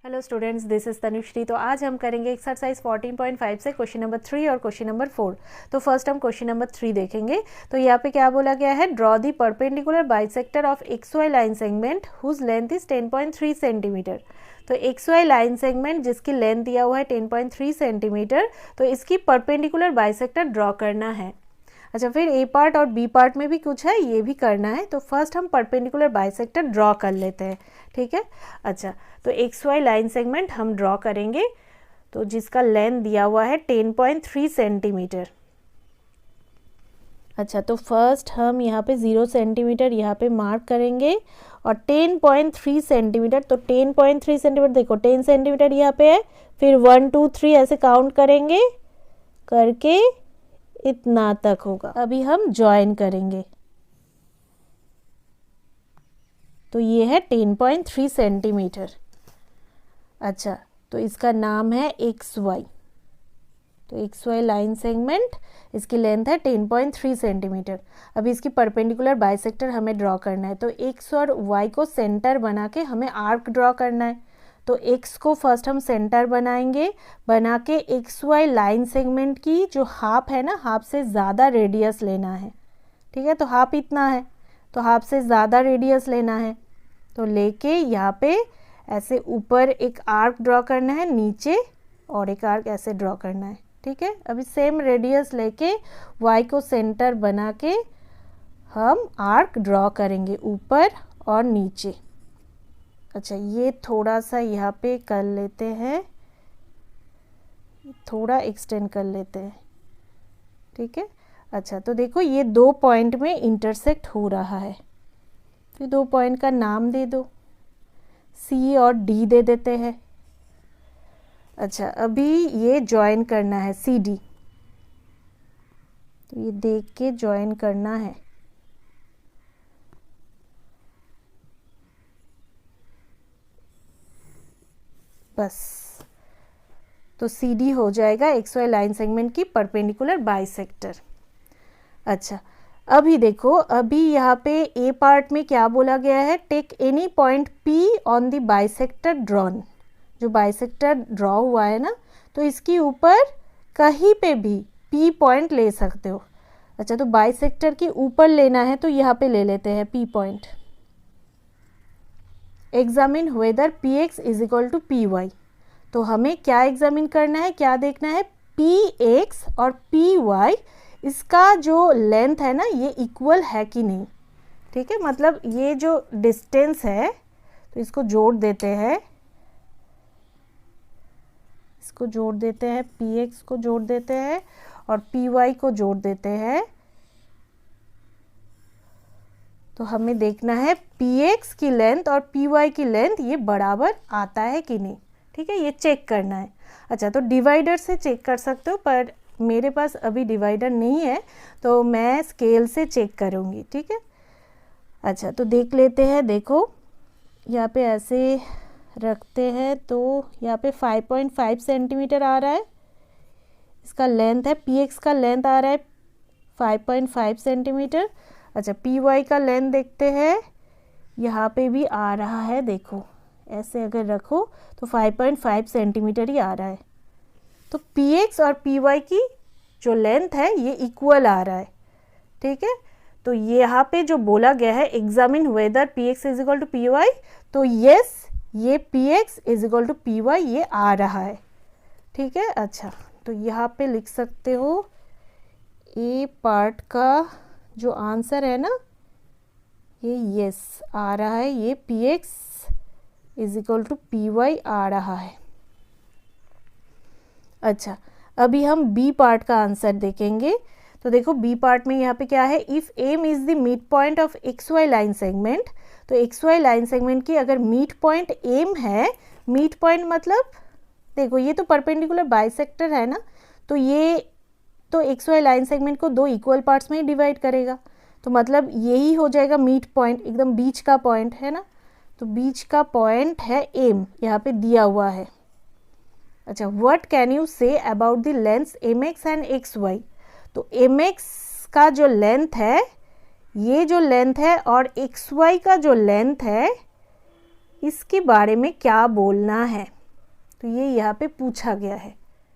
Hello students, this is Tanushree. तो आज हम करेंगे एक्सरसाइज 14.5 से क्वेश्चन नंबर 3 और क्वेश्चन नंबर 4। तो फर्स्ट हम क्वेश्चन नंबर 3 देखेंगे। तो यहाँ पे क्या बोला गया है, draw the perpendicular bisector of X Y line segment whose length is 10.3 centimetre. तो एक्स वाई लाइन सेगमेंट जिसकी लेंथ दिया हुआ है 10.3 सेंटीमीटर, तो इसकी परपेंडिकुलर बाइसेक्टर ड्रॉ करना है। अच्छा, फिर ए पार्ट और बी पार्ट में भी कुछ है, ये भी करना है। तो फर्स्ट हम परपेंडिकुलर बाइसेक्टर ड्रॉ कर लेते हैं, ठीक है। अच्छा, तो एक्स वाई लाइन सेगमेंट हम ड्रॉ करेंगे, तो जिसका लेंथ दिया हुआ है 10.3 सेंटीमीटर। अच्छा, तो फर्स्ट हम यहाँ पे 0 सेंटीमीटर यहाँ पे मार्क करेंगे और 10.3 सेंटीमीटर, तो 10.3 सेंटीमीटर देखो 10 सेंटीमीटर यहाँ पे है, फिर 1 2 3 ऐसे काउंट करेंगे करके इतना तक होगा। अभी हम ज्वाइन करेंगे, तो ये है 10.3 सेंटीमीटर। अच्छा, तो इसका नाम है एक्स वाई। तो एक्स वाई लाइन सेगमेंट, इसकी लेंथ है 10.3 सेंटीमीटर। अभी इसकी परपेंडिकुलर बाइसेक्टर हमें ड्रॉ करना है। तो एक्स और वाई को सेंटर बना के हमें आर्क ड्रॉ करना है। तो एक्स को फर्स्ट हम सेंटर बनाएंगे, बना के एक्स वाई लाइन सेगमेंट की जो हाफ है ना, हाफ से ज़्यादा रेडियस लेना है, ठीक है। तो हाफ इतना है, तो हाफ से ज़्यादा रेडियस लेना है। तो लेके यहाँ पे ऐसे ऊपर एक आर्क ड्रॉ करना है, नीचे और एक आर्क ऐसे ड्रॉ करना है, ठीक है। अभी सेम रेडियस लेके वाई को सेंटर बना के हम आर्क ड्रॉ करेंगे ऊपर और नीचे। अच्छा, ये थोड़ा सा यहाँ पे कर लेते हैं, थोड़ा एक्सटेंड कर लेते हैं, ठीक है। अच्छा, तो देखो ये दो पॉइंट में इंटरसेक्ट हो रहा है, तो दो पॉइंट का नाम दे दो, सी और डी दे देते हैं। अच्छा, अभी ये ज्वाइन करना है सी डी, तो ये देख के ज्वाइन करना है। बस, तो सी डी हो जाएगा एक्स वाई लाइन सेगमेंट की परपेंडिकुलर बाइसेक्टर। अच्छा, अभी देखो, अभी यहाँ पे ए पार्ट में क्या बोला गया है, take any point P on the bisector drawn. जो बाइसेक्टर ड्रॉ हुआ है ना, तो इसके ऊपर कहीं पे भी पी पॉइंट ले सकते हो। अच्छा, तो बाइसेक्टर के ऊपर लेना है, तो यहाँ पे ले लेते हैं P point. Examine whether P X is equal to P Y. तो हमें क्या एग्जामिन करना है, क्या देखना है, पी एक्स और पी वाई इसका जो लेंथ है ना, ये इक्वल है कि नहीं, ठीक है। मतलब ये जो डिस्टेंस है, तो इसको जोड़ देते हैं, इसको जोड़ देते हैं, पी एक्स को जोड़ देते हैं और पी वाई को जोड़ देते हैं। तो हमें देखना है पी एक्स की लेंथ और पी वाई की लेंथ ये बराबर आता है कि नहीं, ठीक है, ये चेक करना है। अच्छा, तो डिवाइडर से चेक कर सकते हो, पर मेरे पास अभी डिवाइडर नहीं है, तो मैं स्केल से चेक करूँगी, ठीक है। अच्छा, तो देख लेते हैं। देखो यहाँ पे ऐसे रखते हैं, तो यहाँ पे 5.5 सेंटीमीटर आ रहा है, इसका लेंथ है। पी एक्स का लेंथ आ रहा है 5.5 सेंटीमीटर। अच्छा, पी वाई का लेंथ देखते हैं, यहाँ पे भी आ रहा है, देखो ऐसे अगर रखो तो 5.5 सेंटीमीटर ही आ रहा है। तो पी एक्स और पी वाई की जो लेंथ है ये इक्वल आ रहा है, ठीक है। तो यहाँ पे जो बोला गया है, examine whether P X is equal to P Y, तो यस, ये P X is equal to P Y ये आ रहा है, ठीक है। अच्छा, तो यहाँ पे लिख सकते हो ए पार्ट का जो आंसर है ना, ये यस आ रहा है, ये P X is equal to P Y आ रहा है। अच्छा, अभी हम बी पार्ट का आंसर देखेंगे। तो देखो बी पार्ट में यहाँ पे क्या है, if M is the mid point of X Y line segment. तो एक्स वाई लाइन सेगमेंट की अगर मिड पॉइंट एम है, मिड पॉइंट मतलब देखो ये तो परपेंडिकुलर बाइसेक्टर है ना, तो ये तो एक्स वाई लाइन सेगमेंट को दो इक्वल पार्ट्स में ही डिवाइड करेगा, तो मतलब यही हो जाएगा मिड पॉइंट, एकदम बीच का पॉइंट है ना। तो बीच का पॉइंट है एम, यहाँ पे दिया हुआ है। अच्छा, what can you say about the length M X and X Y. तो एम एक्स का जो लेंथ है, ये जो लेंथ है, और एक्स वाई का जो लेंथ है इसके बारे में क्या बोलना है, तो ये यहाँ पे पूछा गया है।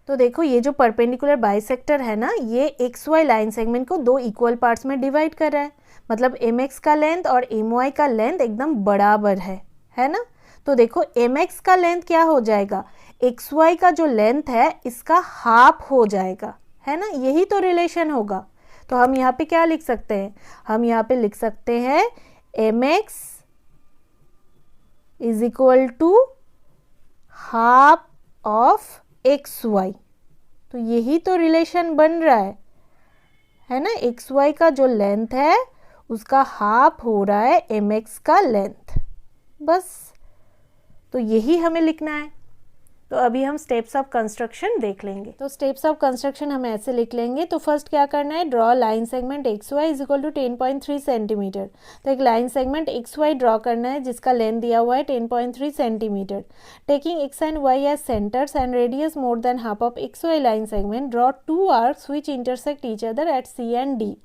तो देखो ये जो परपेंडिकुलर बाइसेक्टर है ना, ये एक्स वाई लाइन सेगमेंट को दो इक्वल पार्ट्स में डिवाइड कर रहा है, मतलब एम एक्स का लेंथ और एम वाई का लेंथ एकदम बराबर है ना। तो देखो एम एक्स का लेंथ क्या हो जाएगा, एक्स वाई का जो लेंथ है इसका हाफ हो जाएगा, है ना, यही तो रिलेशन होगा। तो हम यहाँ पे क्या लिख सकते हैं, हम यहाँ पे लिख सकते हैं M X is equal to half of X Y. तो यही तो रिलेशन बन रहा है ना, एक्स वाई का जो लेंथ है उसका हाफ हो रहा है एम एक्स का लेंथ, बस। तो यही हमें लिखना है। तो अभी हम स्टेप्स ऑफ कंस्ट्रक्शन देख लेंगे। तो स्टेप्स ऑफ कंस्ट्रक्शन हम ऐसे लिख लेंगे। तो फर्स्ट क्या करना है, draw line segment X Y is equal to 10.3 centimetre. तो एक line segment X Y draw करना है जिसका लेंथ दिया हुआ है 10.3 centimetre. Taking X and Y as centres and radius more than half of X Y line segment, draw two arcs which intersect each other at C and D.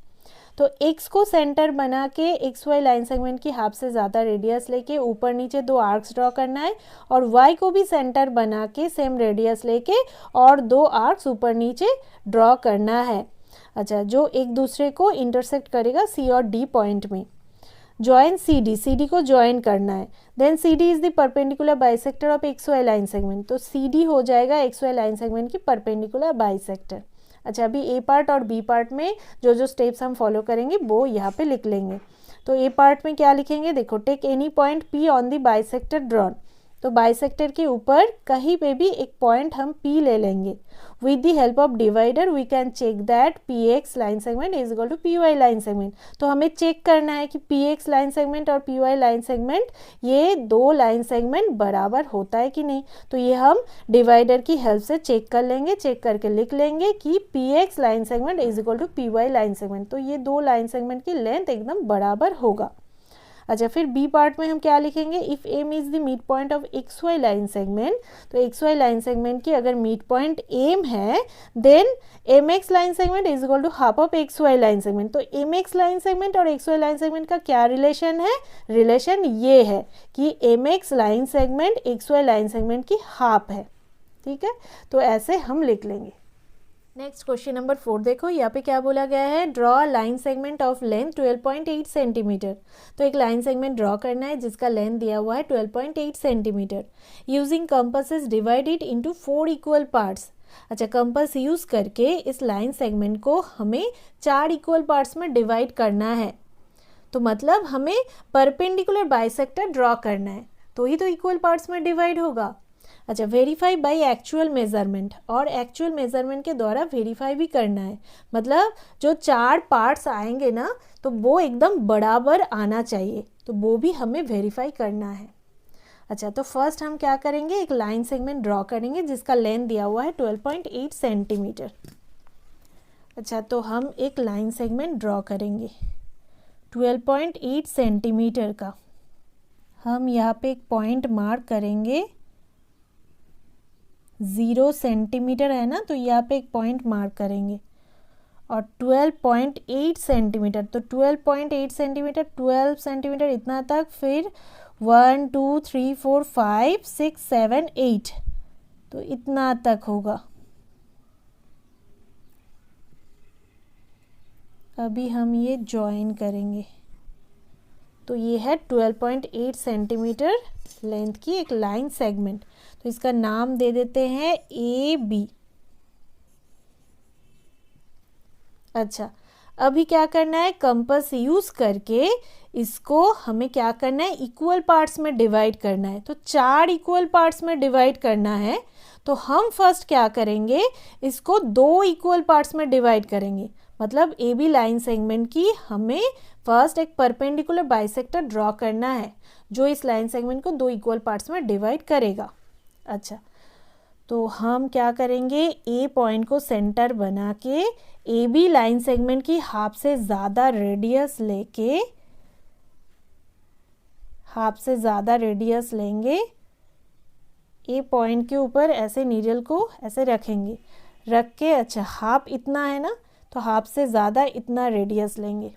तो x को centre बना के X Y line segment की half से ज़्यादा radius लेके ऊपर नीचे दो आर्क्स ड्रॉ करना है, और y को भी सेंटर बना के सेम रेडियस लेके और दो आर्क्स ऊपर नीचे ड्रॉ करना है। अच्छा, जो एक दूसरे को इंटरसेक्ट करेगा c और d पॉइंट में। जॉइन CD को जॉइन करना है। Then CD is the perpendicular bisector of X Y line segment. तो CD हो जाएगा एक्स वाई लाइन सेगमेंट की परपेंडिकुलर बाइसेक्टर। अच्छा, अभी ए पार्ट और बी पार्ट में जो जो स्टेप्स हम फॉलो करेंगे वो यहाँ पे लिख लेंगे। तो ए पार्ट में क्या लिखेंगे, देखो, take any point P on the bisector drawn. तो बाइसेक्टर के ऊपर कहीं पे भी एक पॉइंट हम P ले लेंगे। With the help of divider we can check that PX line segment is equal to PY line segment. तो हमें चेक करना है कि PX लाइन सेगमेंट और PY लाइन सेगमेंट, ये दो लाइन सेगमेंट बराबर होता है कि नहीं। तो ये हम डिवाइडर की हेल्प से चेक कर लेंगे, चेक करके लिख लेंगे कि PX line segment is equal to PY line segment. तो ये दो लाइन सेगमेंट की लेंथ एकदम बराबर होगा। अच्छा, फिर बी पार्ट में हम क्या लिखेंगे, if M is the mid point of X Y line segment. तो एक्स वाई लाइन सेगमेंट की अगर मिड पॉइंट एम है, then M X line segment is equal to half of X Y line segment. तो M X line segment और X Y line segment का क्या relation है, relation ये है कि M X line segment X Y line segment की half है। ठीक है, तो ऐसे हम लिख लेंगे। नेक्स्ट क्वेश्चन नंबर 4 देखो, यहाँ पे क्या बोला गया है, draw line segment of length 12.8 centimetre. तो एक लाइन सेगमेंट ड्रॉ करना है जिसका लेंथ दिया हुआ है 12.8 centimetre. Using compasses divide it into 4 equal parts. अच्छा, कंपास यूज करके इस लाइन सेगमेंट को हमें 4 इक्वल पार्ट्स में डिवाइड करना है। तो मतलब हमें परपेंडिकुलर बाइसेक्टर ड्रॉ करना है, तो ही तो इक्वल पार्ट्स में डिवाइड होगा। अच्छा, वेरीफाई बाय एक्चुअल मेजरमेंट, और एक्चुअल मेजरमेंट के द्वारा वेरीफाई भी करना है। मतलब जो 4 पार्ट्स आएंगे ना, तो वो एकदम बराबर आना चाहिए, तो वो भी हमें वेरीफाई करना है। अच्छा, तो फर्स्ट हम क्या करेंगे, एक लाइन सेगमेंट ड्रॉ करेंगे जिसका लेंथ दिया हुआ है 12.8 सेंटीमीटर। अच्छा, तो हम एक लाइन सेगमेंट ड्रॉ करेंगे 12.8 सेंटीमीटर का। हम यहाँ पे एक पॉइंट मार्क करेंगे, 0 सेंटीमीटर है ना, तो यहाँ पे एक पॉइंट मार्क करेंगे। और 12.8 सेंटीमीटर, तो 12.8 सेंटीमीटर, 12 सेंटीमीटर इतना तक, फिर 1 2 3 4 5 6 7 8, तो इतना तक होगा। अभी हम ये ज्वाइन करेंगे, तो ये है 12.8 सेंटीमीटर लेंथ की एक लाइन सेगमेंट। तो इसका नाम दे देते हैं AB। अच्छा, अभी क्या करना है, कंपास यूज करके इसको हमें क्या करना है, इक्वल पार्ट्स में डिवाइड करना है। तो 4 इक्वल पार्ट्स में डिवाइड करना है। तो हम फर्स्ट क्या करेंगे, इसको 2 इक्वल पार्ट्स में डिवाइड करेंगे। मतलब AB लाइन सेगमेंट की हमें फर्स्ट एक परपेंडिकुलर बाइसेक्टर ड्रॉ करना है जो इस लाइन सेगमेंट को 2 इक्वल पार्ट्स में डिवाइड करेगा। अच्छा, तो हम क्या करेंगे, ए पॉइंट को सेंटर बना के AB लाइन सेगमेंट की हाफ से ज़्यादा रेडियस लेंगे, ए पॉइंट के ऊपर ऐसे नीडल को ऐसे रखेंगे, रख के, अच्छा, हाफ इतना है ना, तो हाफ से ज़्यादा इतना रेडियस लेंगे,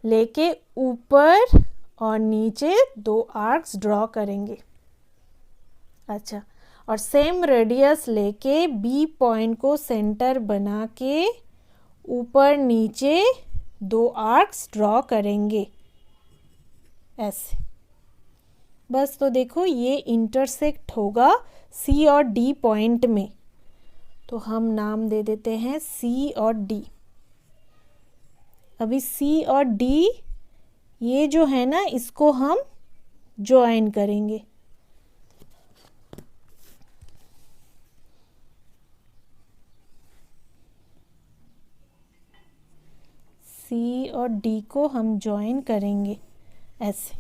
लेके ऊपर और नीचे 2 आर्क्स ड्रॉ करेंगे। अच्छा, और सेम रेडियस लेके बी पॉइंट को सेंटर बना के ऊपर नीचे 2 आर्क्स ड्रॉ करेंगे ऐसे। बस, तो देखो ये इंटरसेक्ट होगा सी और डी पॉइंट में, तो हम नाम दे देते हैं सी और डी। अभी सी और डी ये जो है ना, इसको हम ज्वाइन करेंगे। सी और डी को हम ज्वाइन करेंगे ऐसे।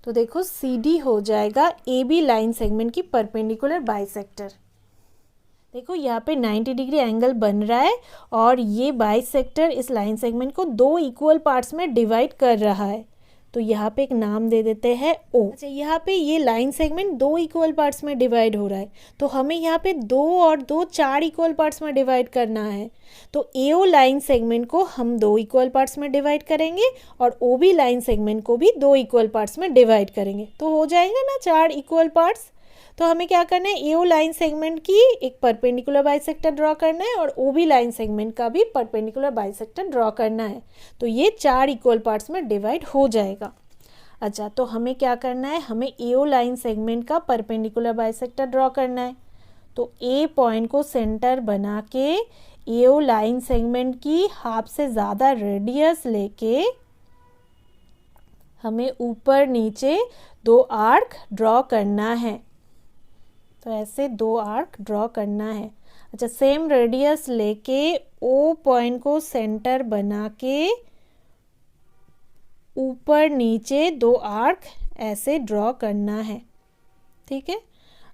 तो देखो सी डी हो जाएगा ए बी लाइन सेगमेंट की परपेंडिकुलर बाइसेक्टर। देखो यहाँ पे 90 डिग्री एंगल बन रहा है और ये बाइसेक्टर इस लाइन सेगमेंट को 2 इक्वल पार्ट्स में डिवाइड कर रहा है। तो यहाँ पे एक नाम दे देते हैं ओ। अच्छा, यहाँ पे ये लाइन सेगमेंट 2 इक्वल पार्ट्स में डिवाइड हो रहा है, तो हमें यहाँ पे 2 और 2 4 इक्वल पार्ट्स में डिवाइड करना है। तो एओ लाइन सेगमेंट को हम 2 इक्वल पार्ट्स में डिवाइड करेंगे और ओ बी लाइन सेगमेंट को भी 2 इक्वल पार्ट्स में डिवाइड करेंगे, तो हो जाएगा ना 4 इक्वल पार्ट्स। तो हमें क्या करना है, एओ लाइन सेगमेंट की एक परपेंडिकुलर बाइसेक्टर ड्रॉ करना है और ओ बी लाइन सेगमेंट का भी परपेंडिकुलर बाइसेक्टर ड्रॉ करना है। तो ये 4 इक्वल पार्ट्स में डिवाइड हो जाएगा। अच्छा, तो हमें क्या करना है, हमें एओ लाइन सेगमेंट का परपेंडिकुलर बाइसेक्टर ड्रॉ करना है। तो ए पॉइंट को सेंटर बना के एओ लाइन सेगमेंट की हाफ से ज़्यादा रेडियस लेके हमें ऊपर नीचे 2 आर्क ड्रॉ करना है। तो ऐसे 2 आर्क ड्रॉ करना है। अच्छा, सेम रेडियस लेके ओ पॉइंट को सेंटर बना के ऊपर नीचे 2 आर्क ऐसे ड्रॉ करना है। ठीक है।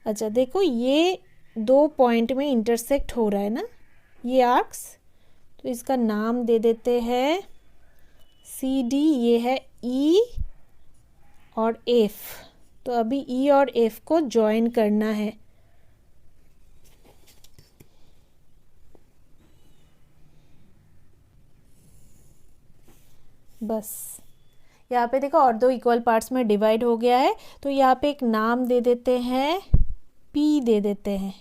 अच्छा, देखो ये 2 पॉइंट में इंटरसेक्ट हो रहा है ना ये आर्क्स, तो इसका नाम दे देते हैं सी डी। ये है ई और एफ। तो अभी ई और एफ को ज्वाइन करना है। बस, यहाँ पे देखो और 2 इक्वल पार्ट्स में डिवाइड हो गया है, तो यहाँ पे एक नाम दे देते हैं, पी दे देते हैं।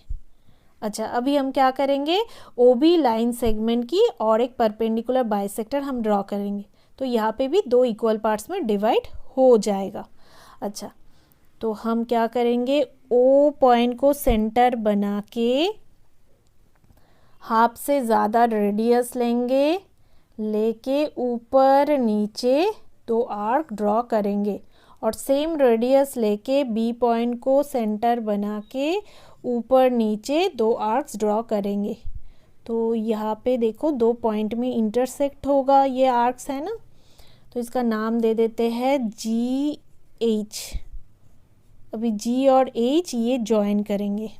अच्छा, अभी हम क्या करेंगे, ओ बी लाइन सेगमेंट की और एक परपेंडिकुलर बाइसेक्टर हम ड्रॉ करेंगे। तो यहाँ पे भी 2 इक्वल पार्ट्स में डिवाइड हो जाएगा। अच्छा, तो हम क्या करेंगे, ओ पॉइंट को सेंटर बना के हाफ से ज़्यादा रेडियस लेंगे, लेके ऊपर नीचे 2 आर्क ड्रॉ करेंगे और सेम रेडियस लेके बी पॉइंट को सेंटर बना के ऊपर नीचे 2 आर्क्स ड्रॉ करेंगे। तो यहाँ पे देखो 2 पॉइंट में इंटरसेक्ट होगा, ये आर्क्स है ना, तो इसका नाम दे देते हैं जी एच। अभी जी और एच ये ज्वाइन करेंगे।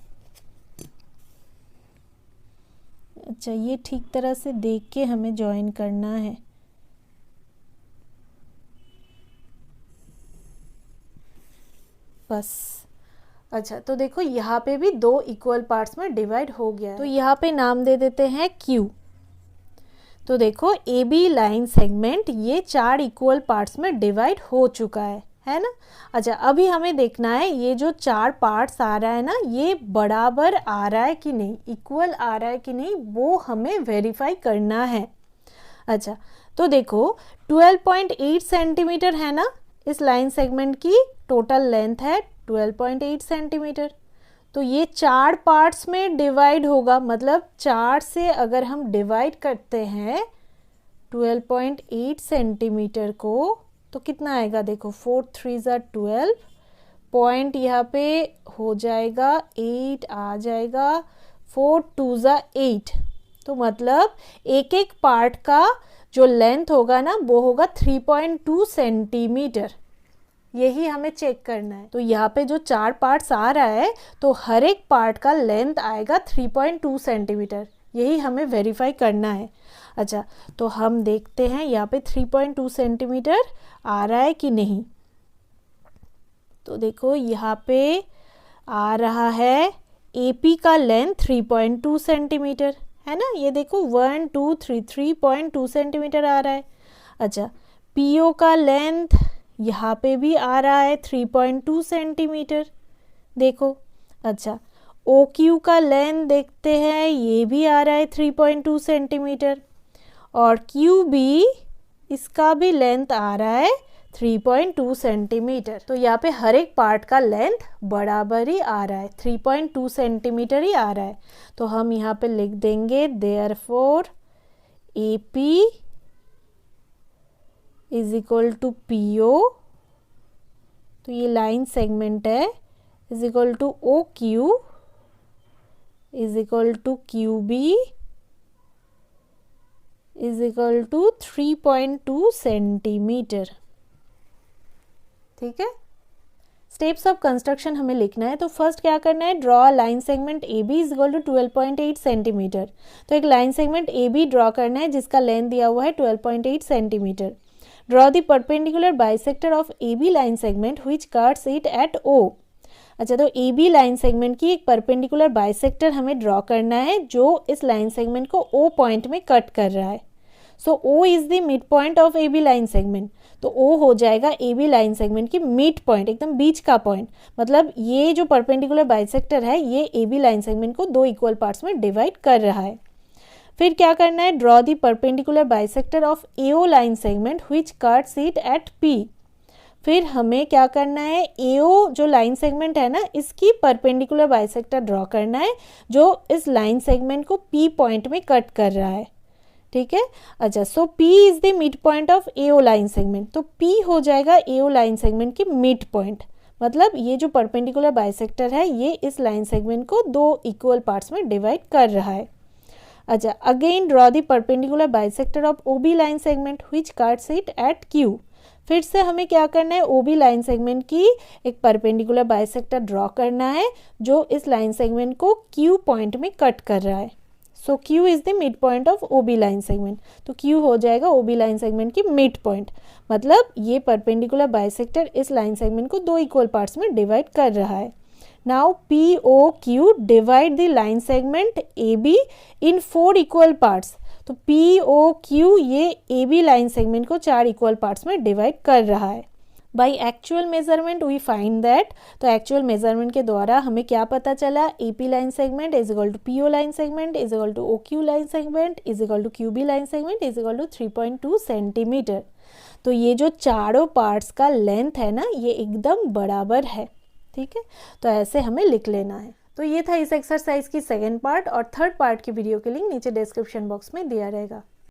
अच्छा, ये ठीक तरह से देख के हमें ज्वाइन करना है। बस। अच्छा, तो देखो यहाँ पे भी 2 इक्वल पार्ट्स में डिवाइड हो गया है, तो यहाँ पे नाम दे देते हैं क्यू। तो देखो ए बी लाइन सेगमेंट ये 4 इक्वल पार्ट्स में डिवाइड हो चुका है ना। अच्छा, अभी हमें देखना है ये जो 4 पार्ट्स आ रहा है ना, ये बराबर आ रहा है कि नहीं, इक्वल आ रहा है कि नहीं, वो हमें वेरीफाई करना है। अच्छा, तो देखो 12.8 सेंटीमीटर है ना, इस लाइन सेगमेंट की टोटल लेंथ है 12.8 सेंटीमीटर। तो ये 4 पार्ट्स में डिवाइड होगा, मतलब 4 से अगर हम डिवाइड करते हैं 12.8 सेंटीमीटर को, तो कितना आएगा, देखो 4 3 ज़ा 12, पॉइंट यहाँ पे हो जाएगा 8 आ जाएगा, 4 2 ज़ा 8। तो मतलब एक एक पार्ट का जो लेंथ होगा ना वो होगा 3.2 सेंटीमीटर। यही हमें चेक करना है। तो यहाँ पे जो 4 पार्ट्स आ रहा है तो हर एक पार्ट का लेंथ आएगा 3.2 सेंटीमीटर, यही हमें वेरीफाई करना है। अच्छा, तो हम देखते हैं यहाँ पे 3.2 सेंटीमीटर आ रहा है कि नहीं। तो देखो यहाँ पे आ रहा है एपी का लेंथ 3.2 सेंटीमीटर है ना, ये देखो 1 2 3 3.2 सेंटीमीटर आ रहा है। अच्छा, PO का लेंथ यहाँ पे भी आ रहा है 3.2 सेंटीमीटर, देखो। अच्छा, OQ का लेंथ देखते हैं, ये भी आ रहा है 3.2 सेंटीमीटर, और QB इसका भी लेंथ आ रहा है 3.2 सेंटीमीटर। तो यहाँ पे हर एक पार्ट का लेंथ बराबर ही आ रहा है, 3.2 सेंटीमीटर ही आ रहा है। तो हम यहाँ पे लिख देंगे therefore AP is equal to PO, तो ये लाइन सेगमेंट है, is equal to OQ is equal to QB is equal to 3.2 centimetre. ठीक है, स्टेप्स ऑफ कंस्ट्रक्शन हमें लिखना है। तो फर्स्ट क्या करना है, draw line segment AB is equal to 12.8 centimetre. तो एक लाइन सेगमेंट AB ड्रॉ करना है जिसका लेंथ दिया हुआ है 12.8 centimetre. Draw the perpendicular bisector of AB line segment which cuts it at O। अच्छा, तो AB लाइन सेगमेंट की एक परपेंडिकुलर बाइसेक्टर हमें ड्रॉ करना है जो इस लाइन सेगमेंट को O पॉइंट में कट कर रहा है। सो O is the mid point of AB line segment. तो O हो जाएगा AB लाइन सेगमेंट की मिड पॉइंट, एकदम बीच का पॉइंट। मतलब ये जो परपेंडिकुलर बाइसेक्टर है ये AB लाइन सेगमेंट को दो इक्वल पार्ट्स में डिवाइड कर रहा है। फिर क्या करना है, draw the perpendicular bisector of AO line segment which cuts it at P। फिर हमें क्या करना है, AO जो लाइन सेगमेंट है ना, इसकी परपेंडिकुलर बाइसेक्टर ड्रॉ करना है जो इस लाइन सेगमेंट को P पॉइंट में कट कर रहा है। ठीक है, अच्छा, सो P is the mid point of AO line segment. तो P हो जाएगा AO लाइन सेगमेंट की मिड पॉइंट। मतलब ये जो परपेंडिकुलर बाइसेक्टर है ये इस लाइन सेगमेंट को दो इक्वल पार्ट्स में डिवाइड कर रहा है। अच्छा, again draw the perpendicular bisector of OB line segment which cuts it at Q। फिर से हमें क्या करना है, OB लाइन सेगमेंट की एक परपेंडिकुलर बाइसेक्टर ड्रॉ करना है जो इस लाइन सेगमेंट को Q पॉइंट में कट कर रहा है। सो Q is the mid point of OB line segment. तो Q हो जाएगा OB लाइन सेगमेंट की मिड पॉइंट। मतलब ये परपेंडिकुलर बाइसेक्टर इस लाइन सेगमेंट को दो इक्वल पार्ट्स में डिवाइड कर रहा है। Now POQ divide the line segment AB in 4 equal parts. तो POQ ये AB लाइन सेगमेंट को 4 इक्वल पार्ट्स में डिवाइड कर रहा है। By actual measurement we find that, तो एक्चुअल मेजरमेंट के द्वारा हमें क्या पता चला, AP line segment is equal to PO line segment is equal to OQ line segment is equal to QB line segment is equal to 3.2 centimetre. तो ये जो चारों पार्ट्स का लेंथ है ना ये एकदम बराबर है। ठीक है, तो ऐसे हमें लिख लेना है। तो ये था इस एक्सरसाइज की सेकेंड पार्ट, और थर्ड पार्ट की वीडियो के लिंक नीचे डिस्क्रिप्शन बॉक्स में दिया रहेगा।